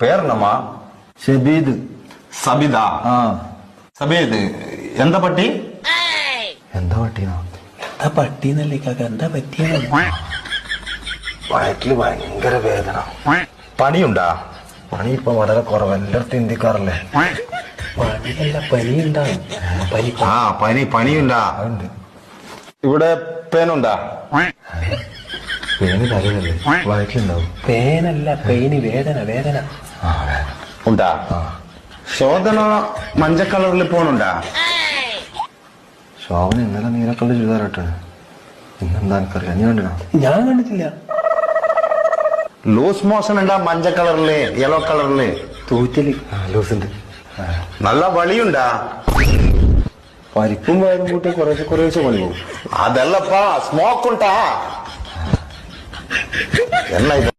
പേരെന്നമ്മാ? ഷബീദ്. സബിദാ? ആ. സബീദ് എന്താ പട്ടി? എന്താ പട്ടിയാ? എന്താ പട്ടിന്നല്ലേ കാക്ക, എന്താ പറ്റിയ? വയറ്റില് ഭയങ്കര വേദന. പണിയുണ്ടാ? പണി ഇപ്പൊ വളരെ കുറവ്, എല്ലായിടത്തും ഇന്ത്യക്കാറല്ലേ. പണിയല്ല, പനി ഉണ്ടാവും. പനി. ആ പനിയുണ്ടാ? അതുണ്ട്. ഇവിടെ പേനുണ്ടാ? പേന് തലയിലല്ലേ, വയറ്റിലുണ്ടാവും. പേനല്ല, പെയിന്, വേദന. ആ വേദന ഉണ്ടാ? ശോധന മഞ്ഞ കളറിൽ പോണുണ്ടാ? ശോഭന ഇന്നലെ നീലക്കള്ള ചുരിദാറായിട്ടാണ്. ഇന്നെന്താ എനിക്കറിയാം, നീ കണ്ടിനാ? ഞാൻ കണ്ടിട്ടില്ല. ലൂസ് മോഷൻ ഉണ്ടാ? മഞ്ഞ കളറില്, യെല്ലോ കളറില് തൂറ്റല്. ലൂസുണ്ട്. നല്ല വളിയുണ്ടാ? പരിപ്പും വയറും കൂട്ടി കുറേശ്ശെ പണി പോകും. അതല്ലപ്പാ, സ്മോക്ക് ഉണ്ടാ? എന്നാ ഇത്